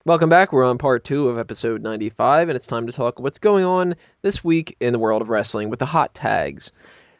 Welcome back. We're on part two of episode 95, and it's time to talk what's going on this week in the world of wrestling with the hot tags.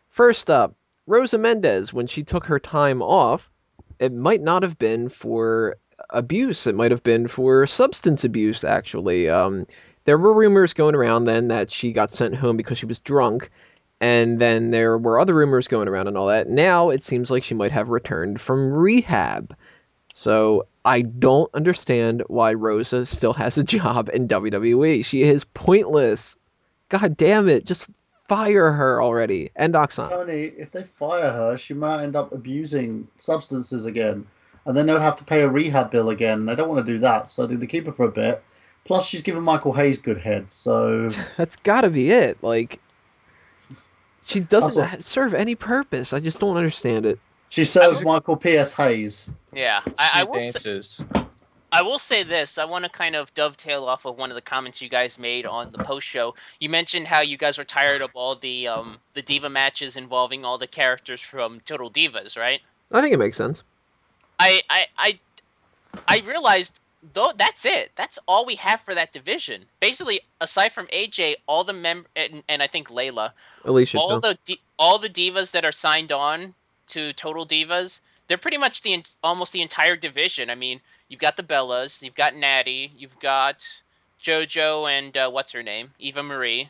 First up, Rosa Mendes, when she took her time off, it might not have been for abuse. It might have been for substance abuse, actually. There were rumors going around then that she got sent home because she was drunk, and then there were other rumors going around and all that. Now it seems like she might have returned from rehab. So I don't understand why Rosa still has a job in WWE. She is pointless. God damn it. Just fire her already. And Oksana. Tony, if they fire her, she might end up abusing substances again, and then they'll have to pay a rehab bill again. They don't want to do that, so they keep her for a bit. Plus, she's given Michael Hayes good head, so That's gotta be it. Like, she that's what doesn't serve any purpose. I just don't understand it. she I serves was, Michael P.S. Hayes. Yeah, she dances. I will say this. I want to kind of dovetail off of one of the comments you guys made on the post show. You mentioned how you guys were tired of all the diva matches involving all the characters from Total Divas, right? I think it makes sense. I I I, I realized though that's it. That's all we have for that division. Basically, aside from AJ, all the and I think Layla, Alicia, too. all the divas that are signed on to Total Divas, they're pretty much almost the entire division. I mean, you've got the Bellas, you've got Natty, you've got JoJo, and what's her name, Eva Marie.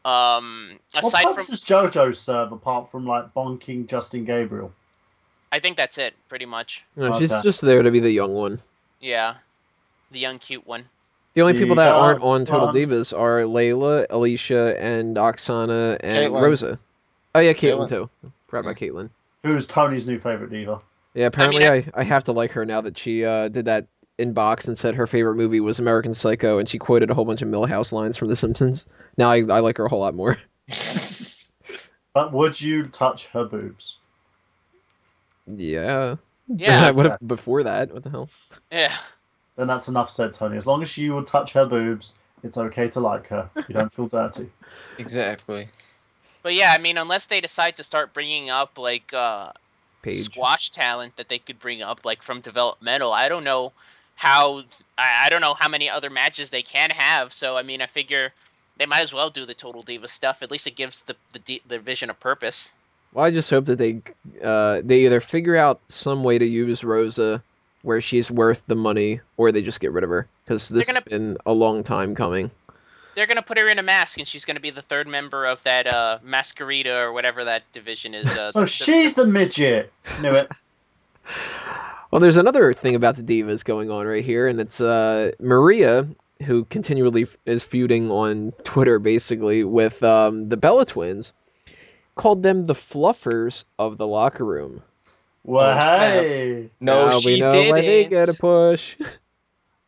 What Aside from, purpose does JoJo serve apart from like bonking Justin Gabriel? I think that's it, pretty much. No, she's Okay. just there to be the young one. Yeah, the young cute one. The only people that aren't Yeah, on Total fun. Divas are Layla, Alicia, and Oksana, and Caitlyn. Rosa. Oh, yeah, Caitlyn, Caitlyn. too. Forgot about Caitlyn. Who's Tony's new favorite diva? Yeah, I mean, apparently I have to like her now that she did that inbox and said her favorite movie was American Psycho, and she quoted a whole bunch of Millhouse lines from The Simpsons. Now I like her a whole lot more. But would you touch her boobs? Yeah. yeah, I would have before that. What the hell? yeah. Then that's enough said, Tony. As long as you would touch her boobs, it's okay to like her. You don't feel dirty. Exactly. But yeah, I mean, unless they decide to start bringing up like Paige. squash talent that they could bring up like from developmental, I don't know how I don't know how many other matches they can have. So I mean, I figure they might as well do the Total Diva stuff. At least it gives the division a purpose. Well, I just hope that they either figure out some way to use Rosa where she's worth the money, or they just get rid of her because They're this has gonna been a long time coming. they're gonna put her in a mask, and she's gonna be the third member of that Masquerita or whatever that division is. So she's the midget. Knew it. Well, there's another thing about the Divas going on right here, and it's Maria, who continually is feuding on Twitter, basically, with the Bella Twins, called them the Fluffers of the locker room. Well, Oh, snap. hey. No, Now she we know didn't. why they get a push.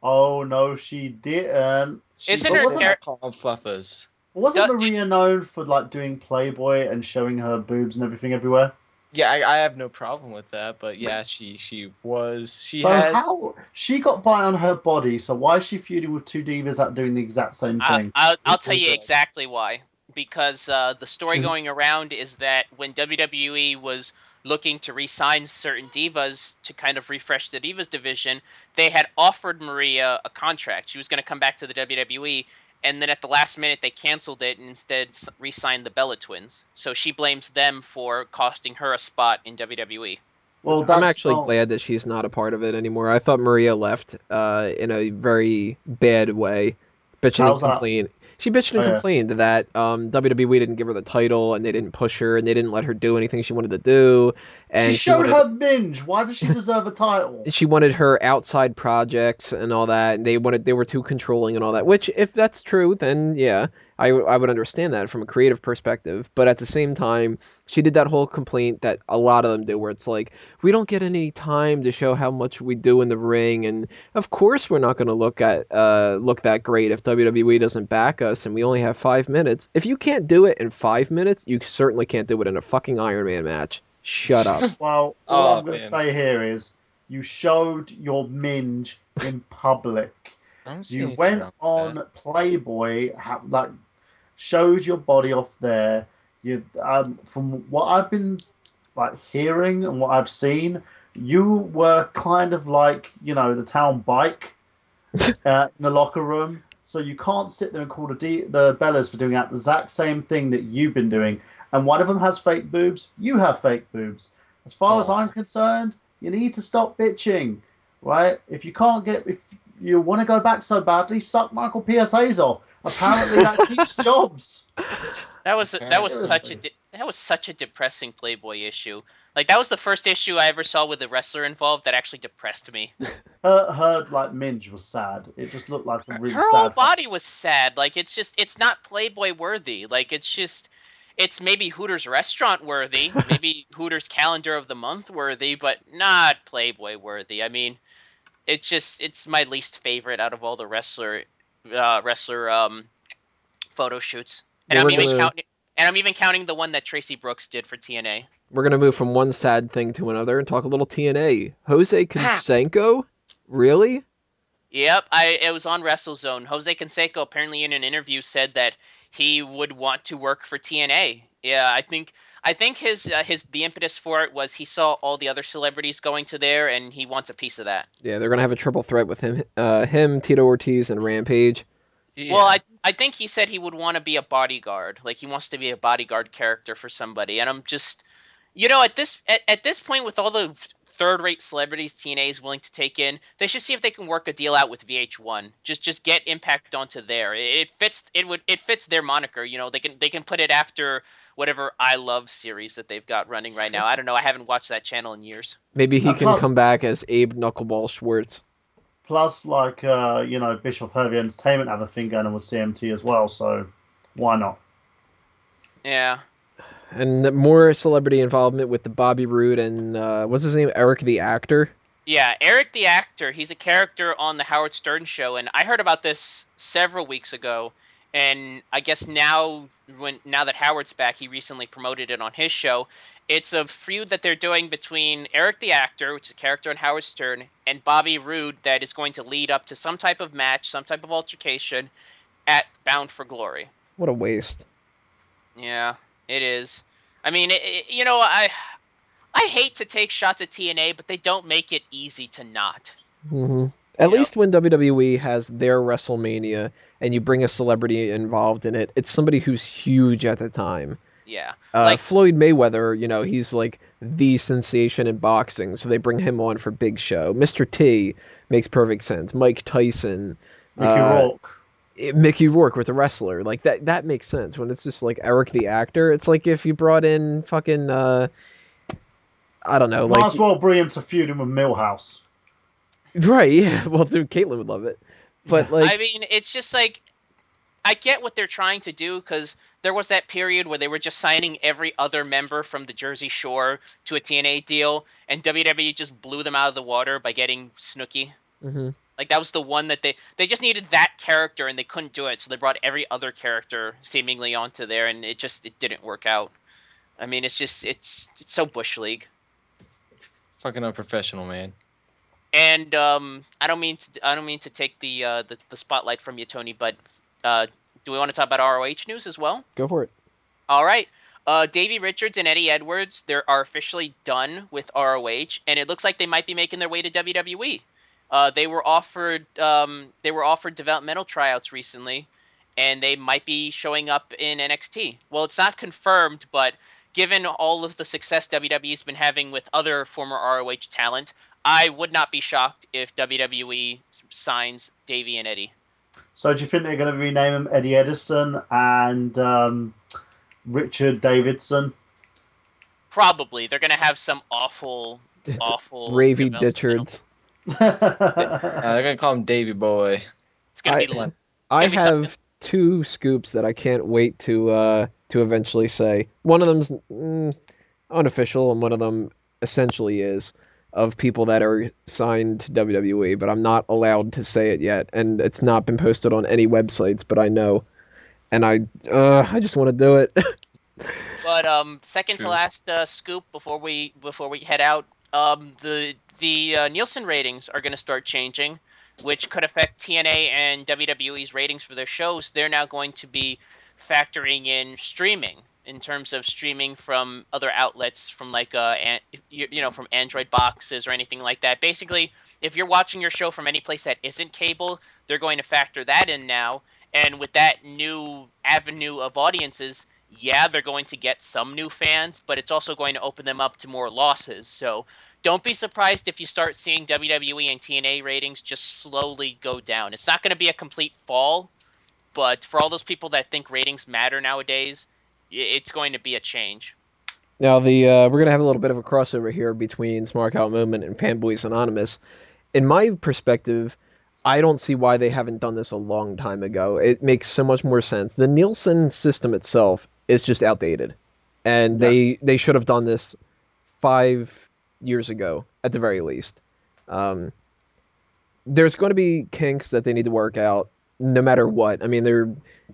Oh, no, she didn't. She Isn't her wasn't char- called Fluffers. Wasn't Do- Maria known for like doing Playboy and showing her boobs and everything everywhere? Yeah, I have no problem with that, but yeah, she was. She So has. how she got by on her body? So why is she feuding with two divas that are doing the exact same thing? I'll tell you Good. exactly why. Because the story She's- going around is that when WWE was looking to re-sign certain divas to kind of refresh the divas division, they had offered Maria a contract. She was going to come back to the WWE, and then at the last minute they canceled it and instead re-signed the Bella Twins. So she blames them for costing her a spot in WWE. Well, I'm that's actually not- glad that she's not a part of it anymore. I thought Maria left in a very bad way, bitching How's and that? complaining. She bitched and Oh, yeah. complained that WWE didn't give her the title and they didn't push her and they didn't let her do anything she wanted to do. And She showed wanted, her minge. Why does she deserve a title? she wanted her outside projects and all that. And they were too controlling and all that. Which, if that's true, then yeah, I would understand that from a creative perspective. But at the same time, she did that whole complaint that a lot of them do, where it's like, we don't get any time to show how much we do in the ring, and of course we're not going to look that great if WWE doesn't back us, and we only have 5 minutes. If you can't do it in 5 minutes, you certainly can't do it in a fucking Iron Man match. Shut up. Well, all Oh, I'm going to man. say here is you showed your minge in public. I don't see You anything went wrong with on Playboy, like showed your body off there. You, from what I've been like hearing and what I've seen, you were kind of like the town bike. in the locker room. So you can't sit there and call the Bellas for doing that the exact same thing that you've been doing. And one of them has fake boobs. You have fake boobs. As far as I'm concerned, you need to stop bitching, right? If you want to go back so badly, suck Michael PSA's off. Apparently that keeps jobs. That was such a depressing Playboy issue. Like, that was the first issue I ever saw with a wrestler involved that actually depressed me. Her like minge was sad. It just looked like a really Her sad. whole body was sad. Like, it's not Playboy worthy. Like, it's maybe Hooters restaurant worthy, maybe Hooters calendar of the month worthy, but not Playboy worthy. I mean, it's my least favorite out of all the wrestler photo shoots. And I'm even counting the one that Tracy Brooks did for TNA. We're gonna move from one sad thing to another and talk a little TNA. Jose Canseco? Really? Yep, it was on WrestleZone. Jose Canseco apparently in an interview said that he would want to work for TNA. Yeah, I think the impetus for it was he saw all the other celebrities going to there and he wants a piece of that. Yeah, they're gonna have a triple threat with him, Tito Ortiz, and Rampage. Yeah. Well, I think he said he would want to be a bodyguard. Like, he wants to be a bodyguard character for somebody. And I'm just, at this point, with all the third-rate celebrities TNA is willing to take in, they should see if they can work a deal out with VH1. Just get Impact onto there. It fits their moniker. They can put it after whatever I Love series that they've got running right now. I don't know. I haven't watched that channel in years. Maybe he can come back as Abe Knuckleball Schwartz. Plus, Bishop Heavy Entertainment have a thing going on with CMT as well, so why not? Yeah. And more celebrity involvement with the Bobby Roode and, what's his name, Eric the Actor? Yeah, Eric the Actor. He's a character on the Howard Stern show, and I heard about this several weeks ago, and I guess now that Howard's back, he recently promoted it on his show. It's a feud that they're doing between Eric the Actor, which is a character on Howard Stern, and Bobby Roode that is going to lead up to some type of match, some type of altercation at Bound for Glory. What a waste. Yeah, it is. I mean, I hate to take shots at TNA, but they don't make it easy to not. Mm-hmm. At least when WWE has their WrestleMania and you bring a celebrity involved in it, it's somebody who's huge at the time. Yeah. Floyd Mayweather, he's like the sensation in boxing, so they bring him on for Big Show. Mr. T makes perfect sense. Mike Tyson. Mickey Rourke with the wrestler. Like, that makes sense. When it's just like Eric the Actor, it's like if you brought in fucking, I don't know. Might as well bring him to feud him with Millhouse. Right, yeah. Well, dude, Caitlyn would love it. But, like... I mean, it's just like, I get what they're trying to do, because there was that period where they were just signing every other member from the Jersey Shore to a TNA deal, and WWE just blew them out of the water by getting Snooki. Mm-hmm. Like, that was the one that they just needed that character, and they couldn't do it, so they brought every other character seemingly onto there, and it didn't work out. I mean, it's so Bush League. Fucking unprofessional, man. And I don't mean to take the spotlight from you, Tony, but do we want to talk about ROH news as well? Go for it. All right. Davey Richards and Eddie Edwards, they are officially done with ROH, and it looks like they might be making their way to WWE. They were offered developmental tryouts recently, and they might be showing up in NXT. Well, it's not confirmed, but given all of the success WWE's been having with other former ROH talent, I would not be shocked if WWE signs Davey and Eddie. So do you think they're going to rename him Eddie Edison and Richard Davidson? Probably. They're going to have some awful Ravy Ditchards. They're going to call him Davey Boy. It's going to be I have two scoops that I can't wait to eventually say. One of them's unofficial, and one of them essentially is, of people that are signed to WWE, but I'm not allowed to say it yet, and it's not been posted on any websites, but I know, and I just want to do it. But second to last scoop before we head out, the Nielsen ratings are going to start changing, which could affect TNA and WWE's ratings for their shows. They're now going to be factoring in streaming, in terms of streaming from other outlets, from like from Android boxes or anything like that. Basically, if you're watching your show from any place that isn't cable, they're going to factor that in now. And with that new avenue of audiences, yeah, they're going to get some new fans, but it's also going to open them up to more losses. So don't be surprised if you start seeing WWE and TNA ratings just slowly go down. It's not going to be a complete fall, but for all those people that think ratings matter nowadays, it's going to be a change. Now, we're going to have a little bit of a crossover here between Smark Out Moment and Fanboys Anonymous. In my perspective, I don't see why they haven't done this a long time ago. It makes so much more sense. The Nielsen system itself is just outdated, and they should have done this 5 years ago at the very least. There's going to be kinks that they need to work out no matter what. I mean,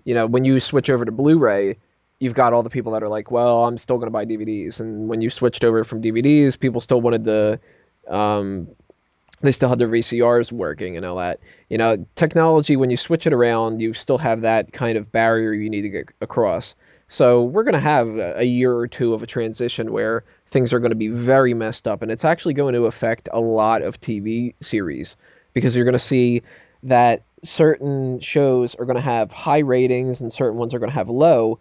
when you switch over to Blu-ray, you've got all the people that are like, well, I'm still going to buy DVDs. And when you switched over from DVDs, people still wanted they still had their VCRs working and all that. Technology, when you switch it around, you still have that kind of barrier you need to get across. So we're going to have a year or two of a transition where things are going to be very messed up, and it's actually going to affect a lot of TV series, because you're going to see that certain shows are going to have high ratings and certain ones are going to have low,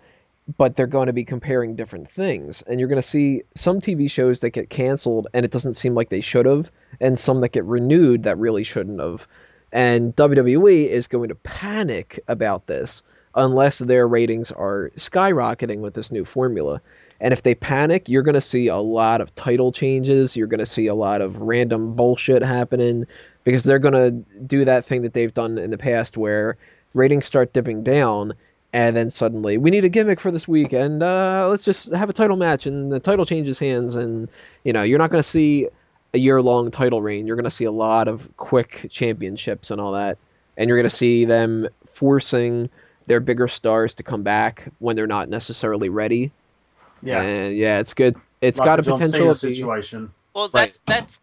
but they're going to be comparing different things. And you're going to see some TV shows that get canceled and it doesn't seem like they should have, and some that get renewed that really shouldn't have. And WWE is going to panic about this unless their ratings are skyrocketing with this new formula. And if they panic, you're going to see a lot of title changes. You're going to see a lot of random bullshit happening, because they're going to do that thing that they've done in the past where ratings start dipping down, and then suddenly, we need a gimmick for this week, and let's just have a title match, and the title changes hands, and you're not going to see a year-long title reign. You're going to see a lot of quick championships and all that, and you're going to see them forcing their bigger stars to come back when they're not necessarily ready. Yeah, and yeah, it's good. It's like got a John potential Cena situation. Well, Right. that's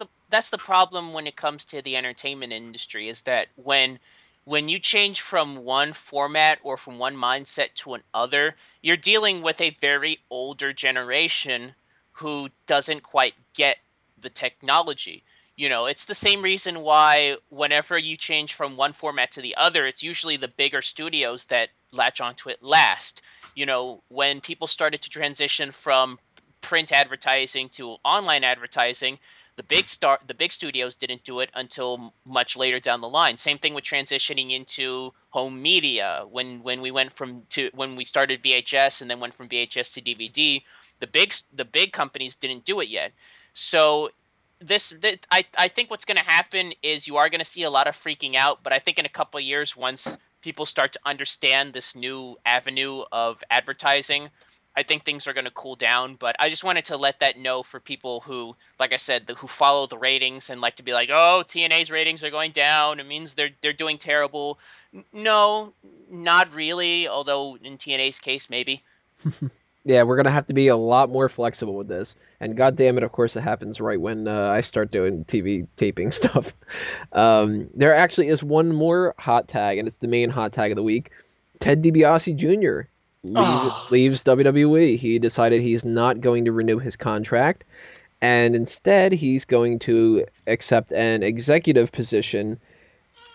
the problem when it comes to the entertainment industry, is that when you change from one format or from one mindset to another, you're dealing with a very older generation who doesn't quite get the technology. It's the same reason why whenever you change from one format to the other, it's usually the bigger studios that latch onto it last. When people started to transition from print advertising to online advertising, the big studios didn't do it until much later down the line. Same thing with transitioning into home media. When we started VHS and then went from VHS to DVD, the big companies didn't do it yet. So I think what's going to happen is you are going to see a lot of freaking out, but I think in a couple of years, once people start to understand this new avenue of advertising, I think things are going to cool down. But I just wanted to let that know for people who, like I said, who follow the ratings and like to be like, oh, TNA's ratings are going down, it means they're doing terrible. No, not really, although in TNA's case, maybe. Yeah, we're going to have to be a lot more flexible with this. And God damn it, of course, it happens right when I start doing TV taping stuff. There actually is one more hot tag, and it's the main hot tag of the week. Ted DiBiase Jr. leaves WWE. He decided he's not going to renew his contract, and instead he's going to accept an executive position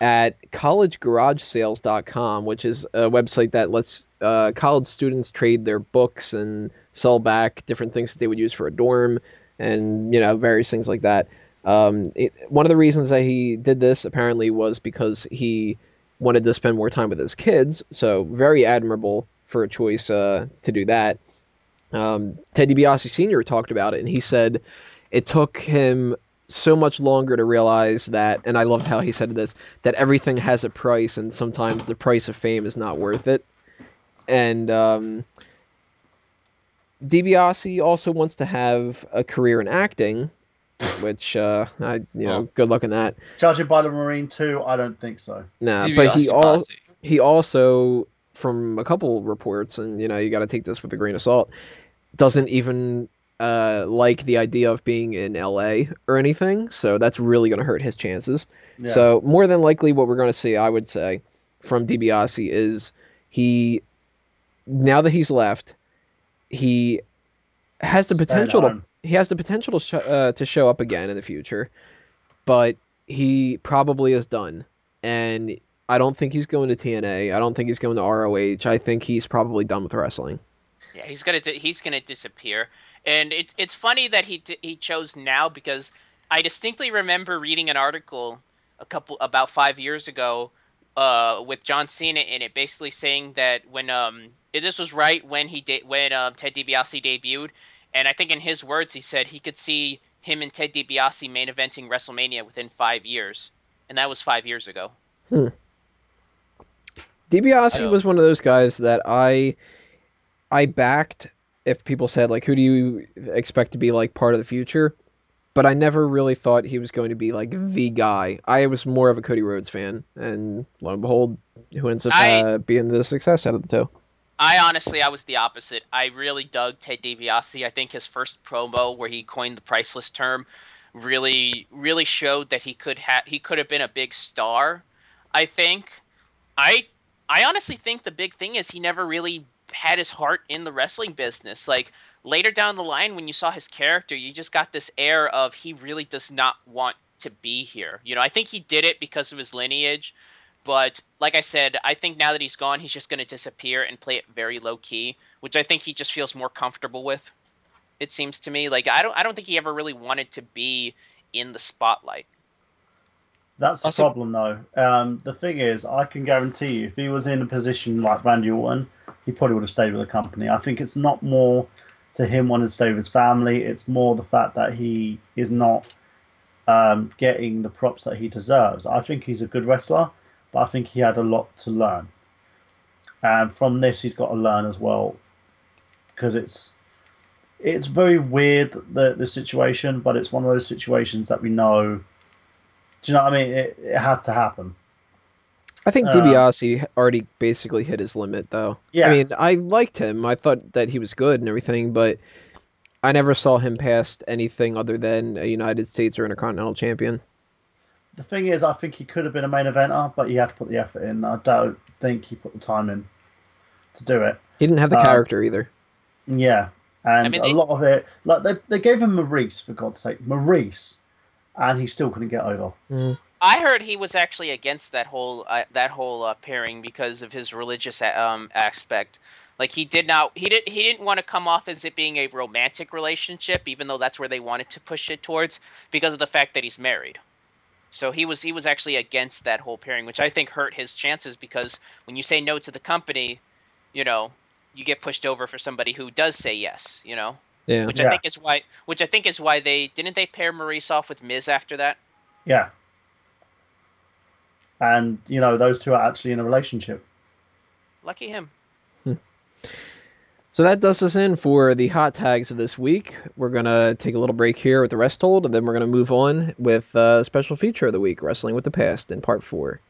at collegeGarageSales.com, which is a website that lets college students trade their books and sell back different things that they would use for a dorm, and various things like that. One of the reasons that he did this apparently was because he wanted to spend more time with his kids. So very admirable for a choice to do that. Ted DiBiase Sr. talked about it, and he said it took him so much longer to realize that, and I loved how he said this, that everything has a price, and sometimes the price of fame is not worth it. And DiBiase also wants to have a career in acting, which good luck in that. Judging by the Marine 2, I don't think so. Nah, DiBiase but posse. he also, from a couple reports, and you got to take this with a grain of salt, doesn't even like the idea of being in LA or anything, so that's really going to hurt his chances. Yeah. So more than likely what we're going to see, I would say, from DiBiase is now that he's left, he has the Stay at potential home. to show up again in the future, but he probably is done. And I don't think he's going to TNA. I don't think he's going to ROH. I think he's probably done with wrestling. Yeah, he's gonna disappear, and it's funny that he chose now because I distinctly remember reading an article about 5 years ago, with John Cena in it, basically saying that when this was right when Ted DiBiase debuted, and I think in his words he said he could see him and Ted DiBiase main eventing WrestleMania within 5 years, and that was 5 years ago. DiBiase was one of those guys that I backed if people said, like, who do you expect to be, like, part of the future? But I never really thought he was going to be, like, the guy. I was more of a Cody Rhodes fan, and lo and behold, who ends up being the success out of the two. I was the opposite. I really dug Ted DiBiase. I think his first promo where he coined the priceless term really showed that he could have been a big star. I think I honestly think the big thing is he never really had his heart in the wrestling business. Like, later down the line when you saw his character, you just got this air of he really does not want to be here. I think he did it because of his lineage, but like I said, I think now that he's gone, he's just going to disappear and play it very low key, which I think he just feels more comfortable with. It seems to me like I don't think he ever really wanted to be in the spotlight. That's the problem, though. The thing is, I can guarantee you, if he was in a position like Randy Orton, he probably would have stayed with the company. I think it's not more to him wanting to stay with his family. It's more the fact that he is not getting the props that he deserves. I think he's a good wrestler, but I think he had a lot to learn. And from this, he's got to learn as well, because it's very weird, the situation, but it's one of those situations that we know. Do you know what I mean? It had to happen. I think DiBiase already basically hit his limit, though. Yeah. I mean, I liked him. I thought that he was good and everything, but I never saw him past anything other than a United States or Intercontinental Champion. The thing is, I think he could have been a main eventer, but he had to put the effort in. I don't think he put the time in to do it. He didn't have the character either. Yeah, and a lot of it, like they gave him Maurice, for God's sake, Maurice, and he still couldn't get over. I heard he was actually against that whole pairing because of his religious aspect. Like, he didn't want to come off as it being a romantic relationship, even though that's where they wanted to push it towards, because of the fact that he's married. So he was actually against that whole pairing, which I think hurt his chances, because when you say no to the company, you get pushed over for somebody who does say yes. Yeah. Which I think is why they pair Maurice off with Miz after that. Yeah. And those two are actually in a relationship. Lucky him. So that does us in for the hot tags of this week. We're going to take a little break here with the rest hold, and then we're going to move on with a special feature of the week, Wrestling with the Past, in part 4.